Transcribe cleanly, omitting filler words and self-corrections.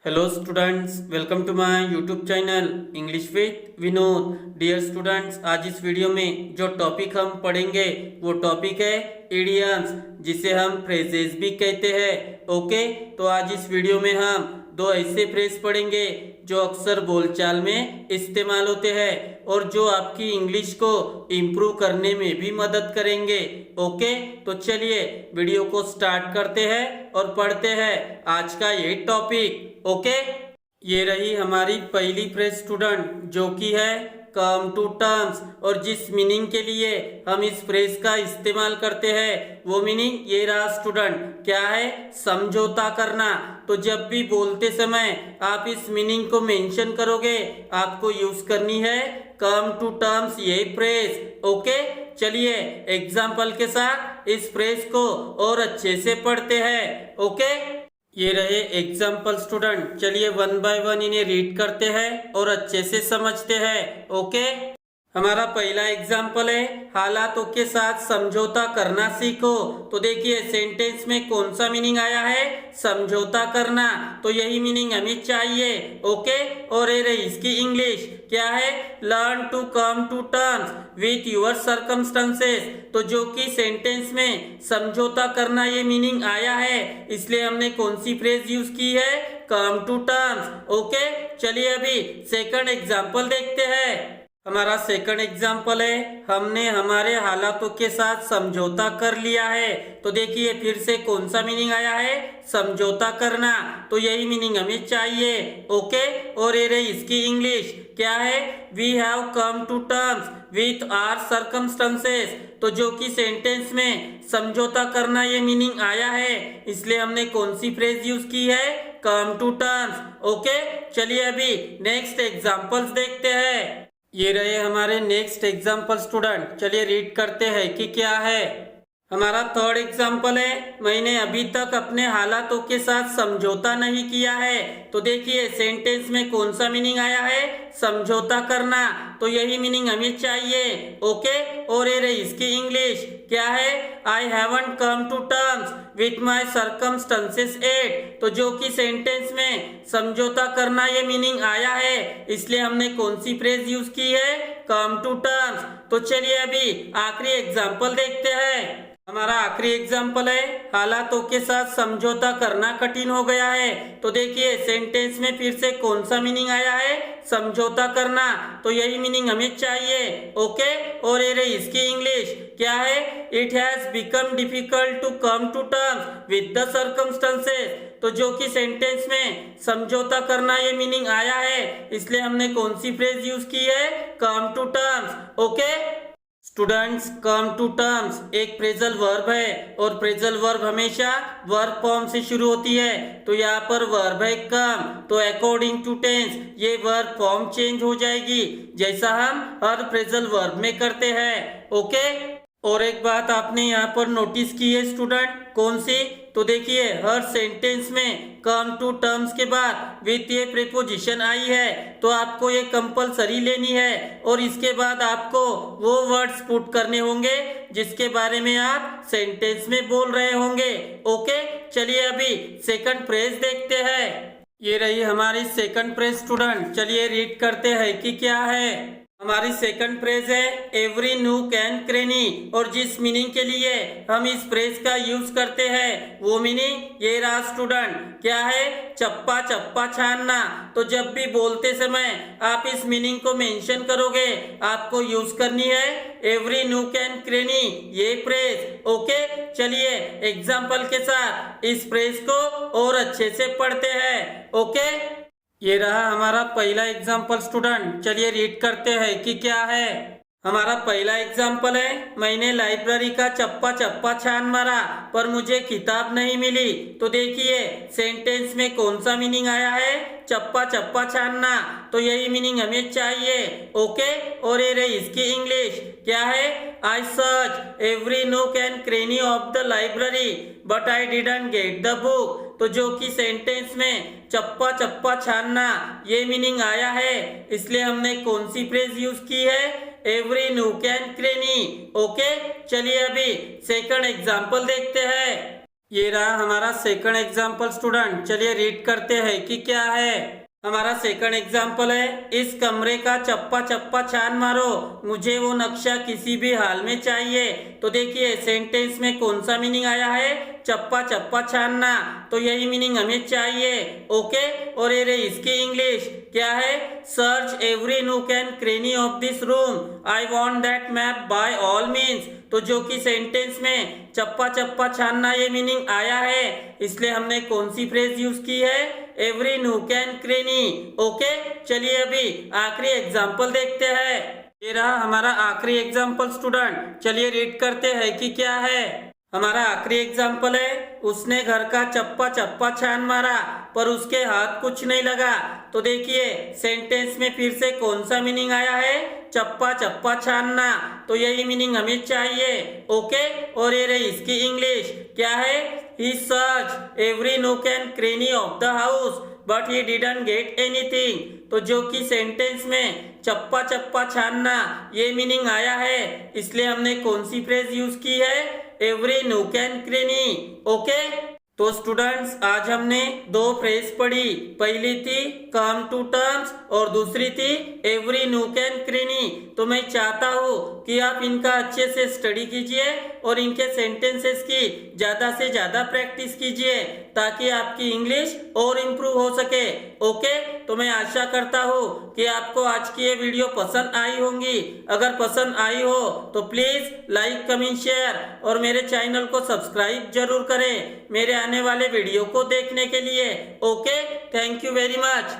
Hello students, welcome to my YouTube channel English with Vinod. Dear students, आज इस video में जो टॉपिक हम पढ़ेंगे वो टॉपिक है इडियम्स, जिसे हम फ्रेजेस भी कहते हैं। ओके, तो आज इस वीडियो में हम दो ऐसे फ्रेज पढ़ेंगे जो अक्सर बोलचाल में इस्तेमाल होते हैं और जो आपकी इंग्लिश को इम्प्रूव करने में भी मदद करेंगे। ओके, तो चलिए वीडियो को स्टार्ट करते हैं और पढ़ते हैं आज का ये टॉपिक। ओके, ये रही हमारी पहली फ्रेज स्टूडेंट, जो कि है कम टू टर्म्स, और जिस मीनिंग के लिए हम इस फ्रेज का इस्तेमाल करते हैं वो मीनिंग ये रहा स्टूडेंट। क्या है? समझौता करना। तो जब भी बोलते समय आप इस मीनिंग को मेंशन करोगे, आपको यूज करनी है कम टू टर्म्स ये फ्रेज। ओके, चलिए एग्जाम्पल के साथ इस फ्रेज को और अच्छे से पढ़ते हैं। ओके, ये रहे एग्जाम्पल स्टूडेंट। चलिए वन बाय वन इन्हें रीड करते हैं और अच्छे से समझते हैं। ओके, हमारा पहला एग्जाम्पल है हालातों के साथ समझौता करना सीखो। तो देखिए सेंटेंस में कौन सा मीनिंग आया है? समझौता करना। तो यही मीनिंग हमें चाहिए। ओके, और ये रही इसकी इंग्लिश। क्या है? Learn to come to terms with your circumstances. तो जो कि सेंटेंस में समझौता करना ये मीनिंग आया है, इसलिए हमने कौन सी फ्रेज यूज की है? Come to terms. ओके, चलिए अभी सेकंड एग्जाम्पल देखते हैं। हमारा सेकंड एग्जाम्पल है हमने हमारे हालातों के साथ समझौता कर लिया है। तो देखिए फिर से कौन सा मीनिंग आया है? समझौता करना। तो यही मीनिंग हमें चाहिए। ओके, और ये रही इसकी इंग्लिश। क्या है? We have come to terms with our circumstances. तो जो कि सेंटेंस में समझौता करना ये मीनिंग आया है, इसलिए हमने कौन सी फ्रेज यूज की है? Come to terms. ओके, चलिए अभी नेक्स्ट एग्जाम्पल्स देखते हैं। ये रहे हमारे नेक्स्ट एग्जाम्पल स्टूडेंट। चलिए रीड करते हैं कि क्या है। हमारा थर्ड एग्जाम्पल है मैंने अभी तक अपने हालातों के साथ समझौता नहीं किया है। तो देखिए सेंटेंस में कौन सा मीनिंग आया है? समझौता करना। तो यही मीनिंग हमें चाहिए। ओके, और ये रही इसकी इंग्लिश। क्या है? I haven't come to terms with my circumstances yet. तो जो कि सेंटेंस में समझौता करना ये मीनिंग आया है, इसलिए हमने कौन सी फ्रेज यूज की है? Come to terms. तो चलिए अभी आखिरी एग्जाम्पल देखते हैं। हमारा आखिरी एग्जाम्पल है हालातों के साथ समझौता करना कठिन हो गया है। तो देखिए सेंटेंस में फिर से कौन सा मीनिंग आया है? समझौता करना। तो यही मीनिंग हमें चाहिए। ओके, और ये रही इसकी इंग्लिश। क्या है? It has become difficult to come to terms with the circumstances. तो जो कि सेंटेंस में समझौता करना ये मीनिंग आया है, इसलिए हमने कौन सी फ्रेज यूज की है? Come to terms. Okay students, come to terms एक फ्रेजल वर्ब है और फ्रेजल वर्ब हमेशा वर्ब फॉर्म से शुरू होती है। तो यहाँ पर वर्ब है कम, तो अकॉर्डिंग टू टेंस ये वर्ब फॉर्म चेंज हो जाएगी, जैसा हम हर फ्रेजल वर्ब में करते हैं। ओके, और एक बात आपने यहाँ पर नोटिस की है स्टूडेंट, कौन सी? तो देखिए हर सेंटेंस में कम टू टर्म्स के बाद विथ ये प्रीपोजिशन आई है, तो आपको ये कंपलसरी लेनी है और इसके बाद आपको वो वर्ड्स पुट करने होंगे जिसके बारे में आप सेंटेंस में बोल रहे होंगे। ओके, चलिए अभी सेकंड फ्रेज देखते हैं। ये रही हमारी सेकंड फ्रेज स्टूडेंट। चलिए रीड करते हैं कि क्या है। हमारी सेकंड फ्रेज है एवरी नूक एंड क्रेनी, और जिस मीनिंग के लिए हम इस फ्रेज का यूज करते हैं वो मीनिंग ये रहा स्टूडेंट। क्या है? चप्पा चप्पा छानना। तो जब भी बोलते समय आप इस मीनिंग को मेंशन करोगे, आपको यूज करनी है एवरी नूक एंड क्रेनी ये फ्रेज। ओके, चलिए एग्जाम्पल के साथ इस फ्रेज को और अच्छे से पढ़ते हैं। ओके, ये रहा हमारा पहला एग्जाम्पल स्टूडेंट। चलिए रीड करते हैं कि क्या है। हमारा पहला एग्जाम्पल है मैंने लाइब्रेरी का चप्पा चप्पा छान मारा पर मुझे किताब नहीं मिली। तो देखिए सेंटेंस में कौन सा मीनिंग आया है? चप्पा चप्पा छानना। तो यही मीनिंग हमें चाहिए। ओके, और ये रही इसकी इंग्लिश। क्या है? I search every nook and cranny of the library but I didn't get the book. तो जो कि सेंटेंस में चप्पा चप्पा छानना ये मीनिंग आया है, इसलिए हमने कौन सी फ्रेज यूज की है? Every nook and cranny. Okay, चलिए अभी सेकंड एग्जाम्पल देखते हैं। ये रहा हमारा सेकंड एग्जाम्पल स्टूडेंट। चलिए रीड करते हैं कि क्या है। हमारा सेकंड एग्जाम्पल है, इस कमरे का चप्पा चप्पा छान मारो, मुझे वो नक्शा किसी भी हाल में चाहिए। तो देखिए सेंटेंस में कौन सा मीनिंग आया है, चप्पा चप्पा छानना, तो यही मीनिंग हमें चाहिए। ओके, और ये रही इसकी इंग्लिश क्या है, search every nook and cranny of this room, I want that map by all means. तो जो कि सेंटेंस में चप्पा चप्पा छानना ये मीनिंग आया है, इसलिए हमने कौन सी फ्रेज यूज की है, every nook and cranny. Okay, चलिए अभी आखिरी एग्जाम्पल देखते हैं। ये रहा हमारा आखिरी एग्जाम्पल स्टूडेंट। चलिए रीड करते हैं कि क्या है। हमारा आखिरी एग्जाम्पल है, उसने घर का चप्पा चप्पा छान मारा पर उसके हाथ कुछ नहीं लगा। तो देखिए सेंटेंस में फिर से कौन सा मीनिंग आया है, चप्पा चप्पा छानना, तो यही मीनिंग हमें चाहिए। ओके, और ये रही इसकी इंग्लिश क्या है, he search every nook and cranny of the house but he didn't get anything. तो जो कि सेंटेंस में चप्पा चप्पा छानना ये मीनिंग आया है, इसलिए हमने कौन सी फ्रेज यूज की है, every nook and cranny. Okay, तो स्टूडेंट्स आज हमने दो फ्रेज पढ़ी, पहली थी कम टू टर्म्स और दूसरी थी एवरी नूक एंड क्रेनी। तो मैं चाहता हूँ कि आप इनका अच्छे से स्टडी कीजिए और इनके सेंटेंसेस की ज्यादा से ज्यादा प्रैक्टिस कीजिए ताकि आपकी इंग्लिश और इम्प्रूव हो सके। ओके, तो मैं आशा करता हूँ कि आपको आज की ये वीडियो पसंद आई होंगी। अगर पसंद आई हो तो प्लीज लाइक कमेंट शेयर और मेरे चैनल को सब्सक्राइब जरूर करें मेरे आने वाले वीडियो को देखने के लिए। Okay, thank you very much.